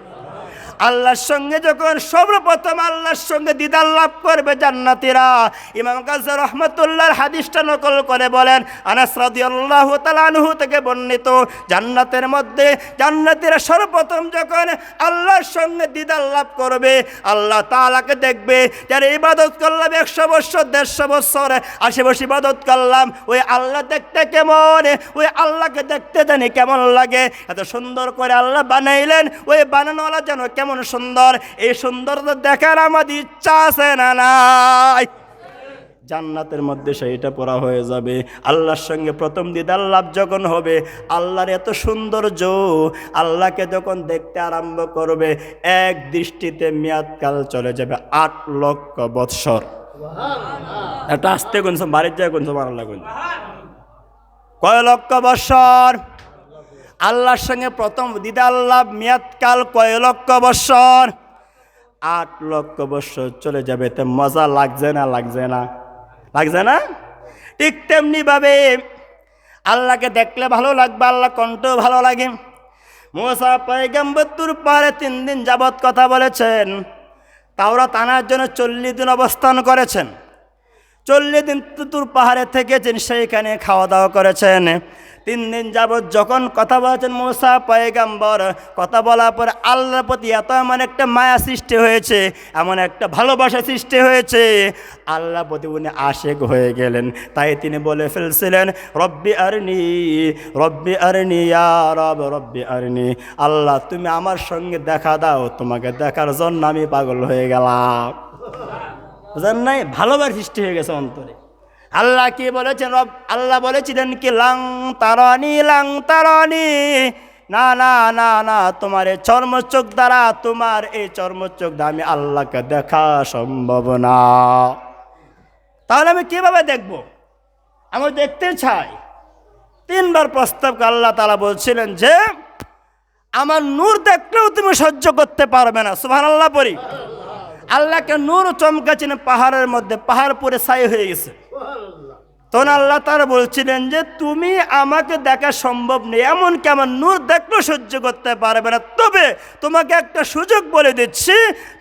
Speaker 1: আল্লাহর সঙ্গে যখন সর্বপ্রথম আল্লাহর সঙ্গে দিদার লাভ করবে জান্নাতীরা, ইমাম গাজ্জালী রাহমাতুল্লাহর হাদিসটা নকল করে বলেন, আনাস রাদিয়াল্লাহু তাআলা আনহু থেকে বর্ণিত, জান্নাতের মধ্যে জান্নাতীরা সর্বপ্রথম যখন আল্লাহর সঙ্গে দিদার লাভ করবে, আল্লাহ তাআলাকে দেখবে। যারা ইবাদত করলাম 100 বছর, 150 বছর, 80 বছর ইবাদত করলাম, ওই আল্লাহ দেখতে কেমন, ওই আল্লাহকে দেখতে জানি কেমন লাগে। এত সুন্দর করে আল্লাহ বানাইলেন, ওই বানানোওয়ালা যেন কেমন সুন্দর। এই সুন্দরতা দেখার আমাদের ইচ্ছা আছে না নাই? জান্নাতের মধ্যে সেইটা পড়া হয়ে যাবে। আল্লাহর সঙ্গে প্রথম দিদার লাভ যখন হবে, আল্লাহর এত সৌন্দর্য, আল্লাহকে যখন দেখতে আরম্ভ করবে, এক দৃষ্টিতে মেয়াদকাল চলে যাবে 8 লক্ষ বৎসর। এটা আসতে গুনছো, বাড়ির যায় গুনছো, আল্লাহ গুনছো কয় লক্ষ বৎসর? আল্লাহর সঙ্গে প্রথম দিদার লাভ মেয়াদকাল কয় লক্ষ বৎসর? 8 লক্ষ বৎসর চলে যাবে। তো মজা লাগছে না? লাগছে না? লাগছে না? ঠিক তেমনি ভাবে আল্লাহকে দেখলে ভালো লাগবে, আল্লাহ কণ্ঠ ভালো লাগে। মুসা পয়গম্বর তুর পাহাড়ে 3 দিন যাবৎ কথা বলেছেন। তাওরাত আনার জন্য 40 দিন অবস্থান করেছেন। 40 দিন তুর পাহাড়ে থেকেছেন, সেইখানে খাওয়া দাওয়া করেছেন। 3 দিন যাবৎ যখন কথা বলেছেন মুসা পয়গম্বর, কথা বলার পর আল্লাহর প্রতি এত এমন একটা মায়া সৃষ্টি হয়েছে, এমন একটা ভালোবাসা সৃষ্টি হয়েছে, আল্লাহর প্রতি উনি আশেক হয়ে গেলেন। তাই তিনি বলে ফেলছিলেন, রব্বি আরনি, রব্বি আরনি, ইয়া রব রব্বি আরনি। আল্লাহ তুমি আমার সঙ্গে দেখা দাও, তোমাকে দেখার জন্য আমি পাগল হয়ে গেলাম। বুঝেন নাই? ভালোবাসা সৃষ্টি হয়ে গেছে অন্তরে। আল্লাহ কি বলেছেন? আল্লাহ বলেছিলেন কি, লাং তারানি, লাং তারানি, না না না না, তোমার এই চর্মচোখ দ্বারা, তোমার এই চর্মচোখ দ্বারা আমি আল্লাহকে দেখা সম্ভব না। তাহলে আমি কিভাবে দেখব? আমি দেখতে চাই। 3 বার প্রস্তাব আল্লাহ তাআলা বলছিলেন যে, আমার নূর দেখলেও তুমি সহ্য করতে পারবে না। সুবহানাল্লাহ পড়ি। আল্লাহকে নূর চমকাচ্ছেন পাহাড়ের মধ্যে, পাহাড় পুরে ছাই হয়ে গেছে। তখন আল্লাহ তাআলা বলছিলেন যে, তুমি আমাকে দেখা সম্ভব নেই, এমনকি আমার নূর দেখলেও সহ্য করতে পারবে না। তবে তোমাকে একটা সুযোগ বলে দিচ্ছি,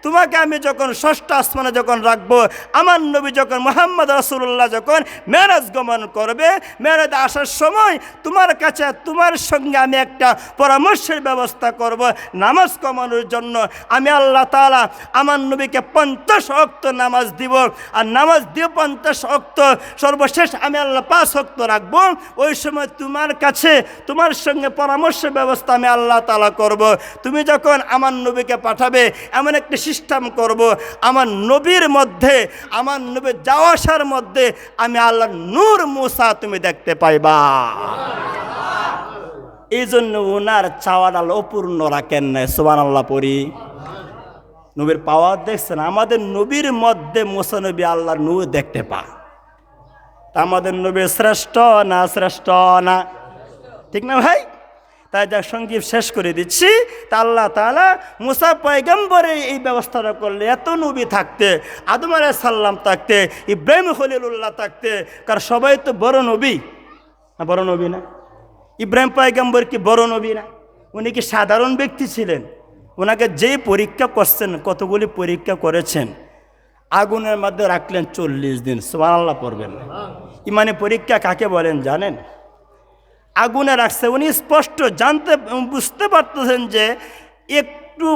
Speaker 1: তোমাকে আমি যখন 6ষ্ঠ আসমানে যখন রাখবো, আমার নবী যখন মুহাম্মদ রাসূলুল্লাহ যখন মেরাজ গমন করবে, মেরাজ আসার সময় তোমার কাছে, তোমার সঙ্গে আমি একটা পরামর্শের ব্যবস্থা করব। নামাজ কমানোর জন্য আমি আল্লাহ তাআলা আমার নবীকে 50 ওয়াক্ত নামাজ দিব, আর নামাজ দিয়ে 50 ওয়াক্ত, সর্বশেষ আমি আল্লাহ 5 ওয়াক্ত রাখবো। ওই সময় তোমার কাছে, তোমার সঙ্গে পরামর্শের ব্যবস্থা আমি আল্লাহ তাআলা করব। তুমি যখন আমার নবীকে পাঠাবে, এমন একটা সিস্টেম করব, আমার নবীর মধ্যে, আমার নবীর যাওয়া আসার মধ্যে আমি আল্লাহর নূর মুসা তুমি দেখতে পাইবা। এই জন্য ওনার চাওয়াটা অপূর্ণ রাখেন না। সুবহানাল্লাহ পড়ি। নবীর পাওয়ার দেখছেন, আমাদের নবীর মধ্যে মুসা নবী আল্লাহর নূর দেখতে পা। আমাদের নবী শ্রেষ্ঠ না? শ্রেষ্ঠ না? ঠিক না ভাই? তাই যার সঙ্গীত শেষ করে দিচ্ছি, তা আল্লাহ তাআলা মুসা পয়গম্বরের এই ব্যবস্থাটা করলে, এত নবী থাকতে, আদম আলাইহিস সালাম থাকতে, ইব্রাহিম খলিলুল্লাহ থাকতে, কারণ সবাই তো বড় নবী, বড় নবী না? ইব্রাহিম পয়গম্বর কি বড় নবী না? উনি কি সাধারণ ব্যক্তি ছিলেন? ওনাকে যেই পরীক্ষা করছেন, কতগুলি পরীক্ষা করেছেন, আগুনের মধ্যে রাখলেন 40 দিন। সুবহানাল্লাহ পড়বেন। ইমানি পরীক্ষা কাকে বলেন জানেন? আগুনে রাখছে, উনি স্পষ্ট বুঝতে পারতেছেন যে একটু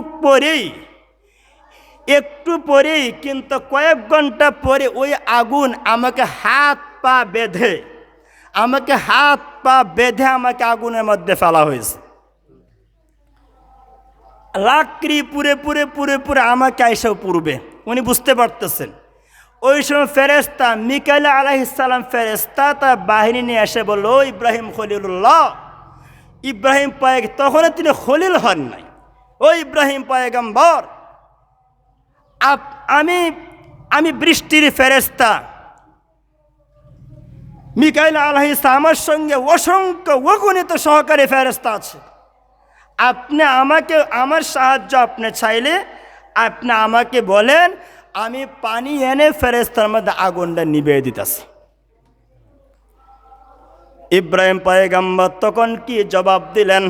Speaker 1: পরেই কিন্তু কয়েক ঘন্টা পরে ওই আগুন আমাকে হাত পা বেঁধে আমাকে আগুনের মধ্যে ফেলা হয়েছে। লাকড়ি পুরে আমাকে এসেও পুরবে। উনি বুঝতে পারতেছেন। ওই সময় ফেরেশতা মিকাইল আলাইহিস সালাম ফেরেশতা তার বাহিনী নিয়ে এসে বলল, ও ইব্রাহিম খলিলুল্লাহ, ইব্রাহিম তখনও তিনি খলিল হন নাই, ও ইব্রাহিম পয়গম্বর, আমি বৃষ্টির ফেরেশতা, মিকাইল আলাইহিস সালাম আমার সঙ্গে অসংখ্য অগণিত সহকারী ফেরেশতা আছে, আপনি আমার সাহায্য আপনি চাইলে আপনি আমাকে বলেন, আমি পানি এনে ফেরেশতার মধ্যে আগুনটা নিভিয়ে দিতেছি। ইব্রাহিম পয়গম্বর তখন কি জবাব দিলেন?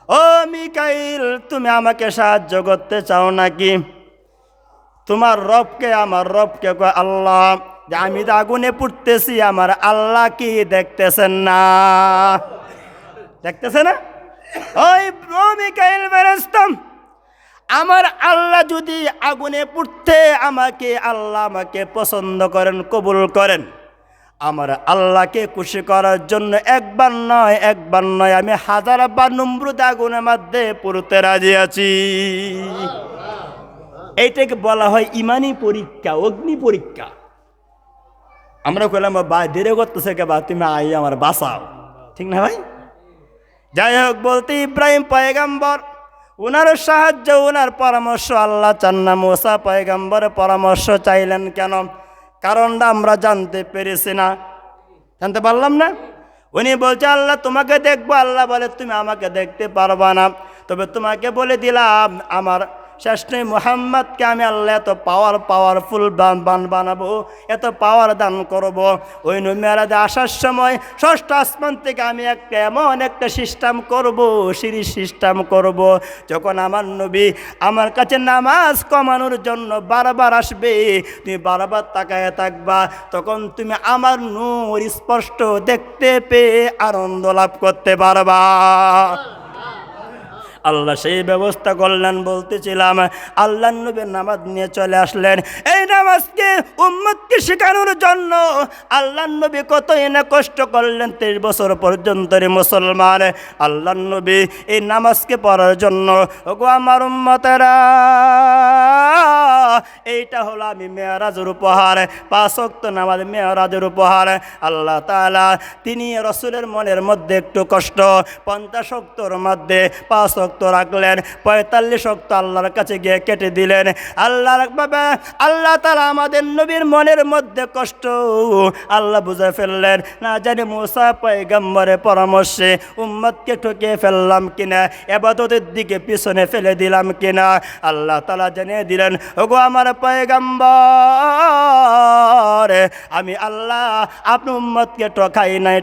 Speaker 1: ও মিকাইল, তুমি আমাকে সাহায্য করতে চাও নাকি? তোমার রবকে, আমার রবকে আল্লাহ, যে আমি তো আগুনে পুড়তেছি, আমার আল্লাহ কি দেখতেছেন না? দেখতেছে না? ওই মিকাইল ফেরেশতা, আমার আল্লাহ যদি আগুনে পুড়তে আল্লাহ আমাকে পছন্দ করেন, কবুল করেন, আমার আল্লাহকে খুশি করার জন্য একবার নয় আমি 1000 বার নমরুদ আগুনের মধ্যে পুড়তে রাজি আছি। এইটাকে বলা হয় ইমানি পরীক্ষা, অগ্নি পরীক্ষা। আমরা কইলাম বা দেরি করতেছে কে, বা তুমি আই আমার বাঁচাও, ঠিক না ভাই? যাই হোক, বলতে ইব্রাহিম পয়গম্বর, ওনার সাহায্য, ওনার পরামর্শ আল্লাহ চান না। মুসা পয়গম্বরের পরামর্শ চাইলেন কেন? কারণটা আমরা জানতে পারলাম না। উনি বলছে, আল্লাহ তোমাকে দেখবো। আল্লাহ বলে, তুমি আমাকে দেখতে পারবা না, তবে তোমাকে বলে দিলাম আমার শ্রেষ্ঠ মুহাম্মদকে আমি আল্লাহ এত পাওয়ারফুল বানাবো, এত পাওয়ার দান করব। ওই মেরাজে আসার সময় 6ষ্ঠ আসমান থেকে আমি এমন একটা সিস্টেম করব, সিরিজ সিস্টেম করব, যখন আমার নবী আমার কাছে নামাজ কমানোর জন্য বারবার আসবে, তুমি বারবার তাকায় থাকবা, তখন তুমি আমার নূর স্পষ্ট দেখতে পেয়ে আনন্দ লাভ করতে পারবা। আল্লাহ সেই ব্যবস্থা করলেন। বলতেছিলাম, আল্লাহ নবী নামাজ নিয়ে চলে আসলেন। এই নামাজকে উম্মতকে শেখানোর জন্য আল্লাহ নবী কতই না কষ্ট করলেন। 23 বছর পর্যন্ত মুসলমান আল্লাহ নবী এই নামাজকে পড়ার জন্য। ওগো আমার উম্মতেরা, এইটা হলো আমি মেরাজের উপহার, 5 ওয়াক্ত নামাজ মেরাজের উপহার। আল্লাহ তাআলা তিনি রাসূলের মনের মধ্যে একটু কষ্ট, 50 ওয়াক্তর মধ্যে 5 ওয়াক্ত রাখলেন, 45 ওয়াক্ত আল্লাহর কাছে গিয়ে কেটে দিলেন। আল্লাহ তাআলা আমাদের নবীর মনের মধ্যে কষ্ট আল্লাহ বুঝে ফেললেন। না জানি মুসা পয়গম্বরের পরামর্শে উম্মতকে ঠকিয়ে ফেললাম কিনা, ইবাদতের দিকে পিছনে ফেলে দিলাম কিনা, আল্লাহ তাআলা জানিয়ে দিলেন, ওগো আমার পয়গম্বর, আমি আল্লাহ আপনি উম্মতকে ঠকাই নাই,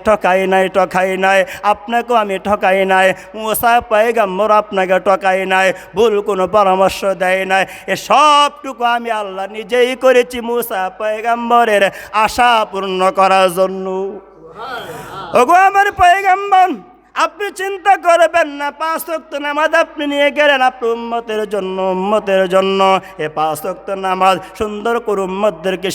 Speaker 1: আপনাকেও আমি ঠকাই নাই, মুসা পয়গম্বর আপনাকে ঠকাই নাই, ভুল কোনো পরামর্শ দেয় নাই। এ সবটুকু আমি আল্লাহ নিজেই করেছি মুসা পয়গম্বরের আশা পূর্ণ করার জন্য। ওগো আমার পয়গম্বর, আপনি চিন্তা করবেন না, 5 ওয়াক্ত নামাজ আপনি নিয়ে গেলেন আপনার উম্মতের জন্য। এ 5 ওয়াক্ত নামাজ সুন্দর করে উম্মতদেরকে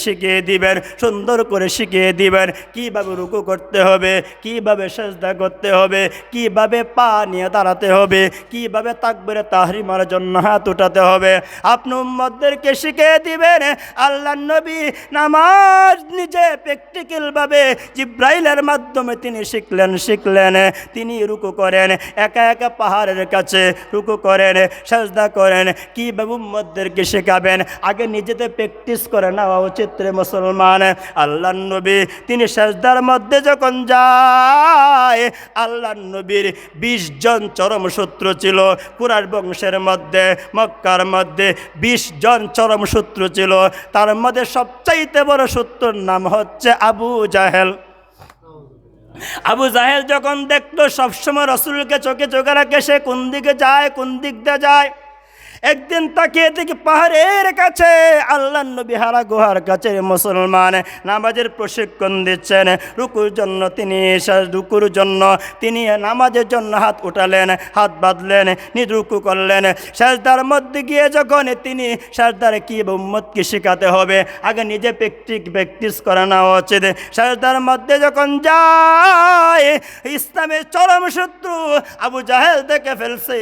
Speaker 1: সুন্দর করে শিখিয়ে দিবেন, কীভাবে রুকু করতে হবে, কীভাবে সেজদা করতে হবে, কীভাবে পা নিয়ে দাঁড়াতে হবে, কীভাবে তাকবীরে তাহরিমার জন্য হাত উঠাতে হবে, আপনি উম্মতদেরকে শিখিয়ে দিবেন। আল্লাহ নবী নামাজ নিজে প্র্যাকটিক্যালভাবে জিব্রাইলের মাধ্যমে তিনি শিখলেন। তিনি তিনি রুকু করেন, একা একা পাহাড়ের কাছে রুকু করেন, সাজদা করেন। কীভাবে উম্মতদেরকে শেখাবেন? আগে নিজেতে প্র্যাকটিস করে নেওয়া উচিত রে মুসলমান। আল্লাহর নবী তিনি সাজদার মধ্যে যখন যায়, আল্লাহর নবীর 20 জন চরম শত্রু ছিল। কুরাইশ বংশের মধ্যে, মক্কার মধ্যে 20 জন চরম শত্রু ছিল। তার মধ্যে সবচাইতে বড় শত্রুর নাম হচ্ছে আবু জাহেল। আবু জাহেল যখন দেখলো সবসময় রসুলকে চোখে চোখে রাখে, সে কোন দিকে যায়, কোন দিক দিয়ে যায়, একদিন তাকিয়ে দেখি পাহাড়ের কাছে আল্লাহর নবী হারা গুহার কাছে মুসলমান নামাজের প্রশিক্ষণ দিচ্ছেন। রুকুর জন্য তিনি নামাজের জন্য হাত উঠালেন, হাত বাঁধলেন, রুকু করলেন। সাজদার মধ্যে গিয়ে যখন তিনি সাজদারে কি উম্মতকে শেখাতে হবে, আগে নিজে প্র্যাকটিস করে নেওয়া উচিত। সাজদার মধ্যে যখন যায়, ইসলামের চরম শত্রু আবু জাহেল দেখে ফেলছে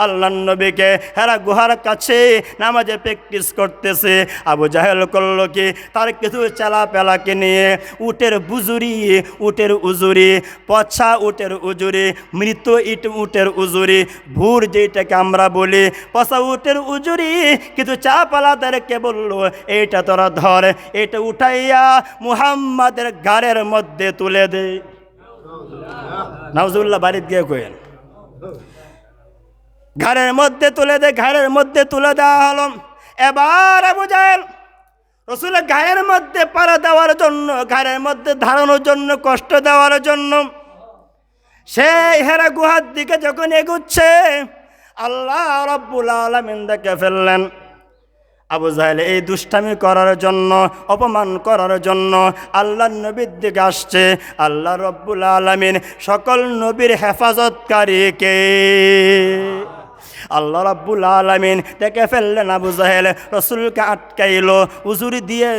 Speaker 1: আল্লাহর নবীকে হারা গুহার কাছে নামাজে প্র্যাকটিস করতেছে। আবু জাহেল করলো কি, তার কিছু চেলা পেলাকে নিয়ে উটের উজুরি, পছা উটের উজুরি, মৃত উটের উজুরি, ভুর যেটাকে আমরা বলি, পছা উটের উজুরি, কিছু চা পালাদেরকে বললো এইটা তোরা ধর, এটা উঠাইয়া মুহাম্মাদের ঘাড়ের মধ্যে তুলে দে। নাউজুবিল্লাহ, বাড়িতে গিয়ে কইেন, ঘাড়ের মধ্যে তুলে দে। ঘাড়ের মধ্যে তুলে দেওয়া হলো। এবার আবু জাহেল রসুলের ঘাড়ের মধ্যে পাড়া দেওয়ার জন্য, ঘাড়ের মধ্যে ধারণের জন্য, কষ্ট দেওয়ার জন্য সেই হেরা গুহার দিকে যখন এগুচ্ছে, আল্লাহ রাব্বুল আলামিন দেখে ফেললেন আবু জাহেল এই দুষ্টামি করার জন্য, অপমান করার জন্য আল্লাহর নবীর দিকে আসছে। আল্লাহ রাব্বুল আলামিন সকল নবীর হেফাজতকারীকে আল্লাহ রাব্বুল আলামিন দেখে ফেললেন আবু জাহেল রসুলকে আটকাইল, উজুরি দিয়ে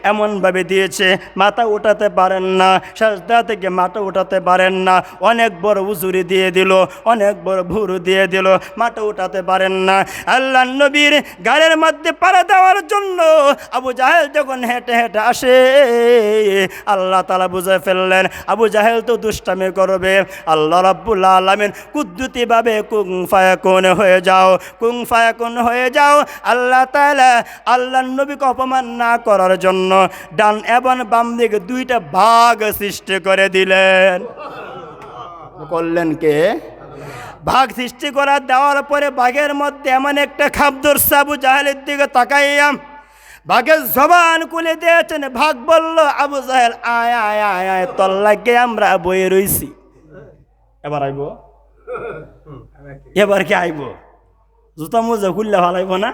Speaker 1: এমনভাবে দিয়েছে মাথা উঠাতে পারেন না, সাজদা থেকে মাথা উঠাতে পারেন না। অনেক বড় উজুরি দিয়ে দিল, অনেক বড় ভুরু দিয়ে দিল, মাথা উঠাতে পারেন না। আল্লাহর নবীর গাড়ির মধ্যে পাড়া দেওয়ার জন্য আবু জাহেল যখন হেঁটে হেঁটে আসে, আল্লাহ তাআলা বুঝে ফেললেন আবু জাহেল তো দুষ্টামি করবে। আল্লাহ রাব্বুল আলামিন কুদরতিভাবে কুন ফায়াকুন হয়ে যাও, কুন ফায়াকুন হয়ে যাও। আল্লাহ তাআলা আল্লাহর নবীকে অপমান না করার জন্য ডান এবং বাম দিকে 2টা ভাগ সৃষ্টি করে দিলেন। করলেন কে? ভাগ সৃষ্টি করা দেওয়ার পরে ভাগের মধ্যে এমন একটা খাপ ধরছে, আবু জাহেলের দিকে তাকাইয়া ভাগের জবান খুলে দিয়েছেন। ভাগ বলল, আবু জাহেল আয় আয় আয় আয়, তোর লাগে আমরা বয়ে রইছি। এবার আইব, এবার কি আইব? জুতা মোজা খুললে ভালাইব না?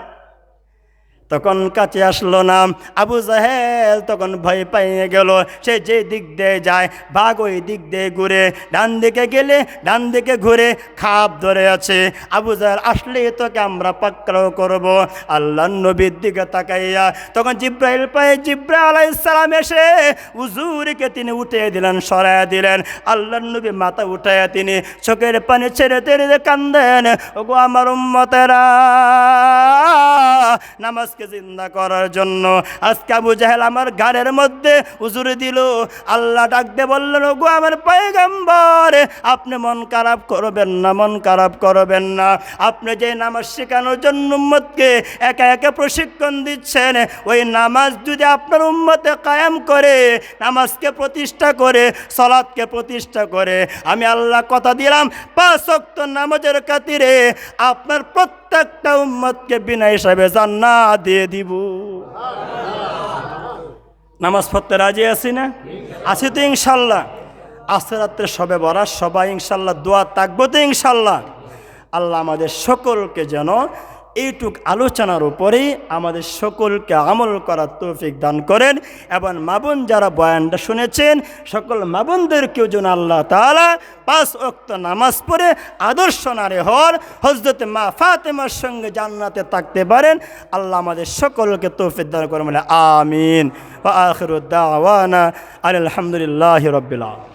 Speaker 1: তখন কাছে আসলো না আবু জাহেল, তখন ভয় পাইয়ে গেল। সে যে দিক দিয়ে যায় বাঘ ওই দিক দিয়ে ঘুরে, ডান দিকে গেলে ডান দিকে ঘুরে খাপ ধরে আছে। আবু জাহেল আসলে তোকে আমরা পাকড়াও করব। আল্লাহর নবীর দিকে তাকাইয়া তখন জিব্রাইল আলাইহিস সালাম এসে হুজুরকে তিনি উঠিয়ে দিলেন, সরাইয়া দিলেন। আল্লাহর নবী মাথা উঠাইয়া তিনি চোখের পানি ছেড়ে ছেড়ে কান্দেন, ওগো আমার উম্মতেরা, নামাজকে জিন্দা করার জন্য আজকে আবু জাহেল আমার ঘাড়ের মধ্যে উজুরি দিল। আল্লাহ ডাক দিয়ে বললেন, ওগো আমার পয়গম্বর, আপনি মন খারাপ করবেন না, মন খারাপ করবেন না। আপনি যে নামাজ শেখানোর জন্য উম্মতকে একা একা প্রশিক্ষণ দিচ্ছেন, ওই নামাজ যদি আপনার উম্মতে কায়েম করে, নামাজকে প্রতিষ্ঠা করে, সালাতকে প্রতিষ্ঠা করে, আমি আল্লাহ কথা দিলাম 5 ওয়াক্ত নামাজের খাতিরে আপনার প্রত্যেকটা উম্মতকে বিনা হিসাবে জান্নাত দিয়ে দিব। নামাজ পড়তে রাজি আছি না? আছি তো ইনশাল্লাহ। আজকে রাত্রে সবে বরাত, সবাই ইনশাল্লাহ দোয়া থাকবো তো ইনশাল্লাহ। আল্লাহ আমাদের সকলকে যেন এইটুক আলোচনার উপরেই আমাদের সকলকে আমল করার তৌফিক দান করেন, এবং মা বোন যারা বয়ানটা শুনেছেন সকল মা বোনদেরকেও যেন আল্লাহ তাআলা 5 ওয়াক্ত নামাজ পড়ে আদর্শ নারী হওয়ার হযরত মা ফাতেমার সঙ্গে জান্নাতে থাকতে পারেন। আল্লাহ আমাদের সকলকে তৌফিক দান করেন, আমিন। ওয়া আখিরু দাওয়ানা আলহামদুলিল্লাহি রাব্বিল আলামিন।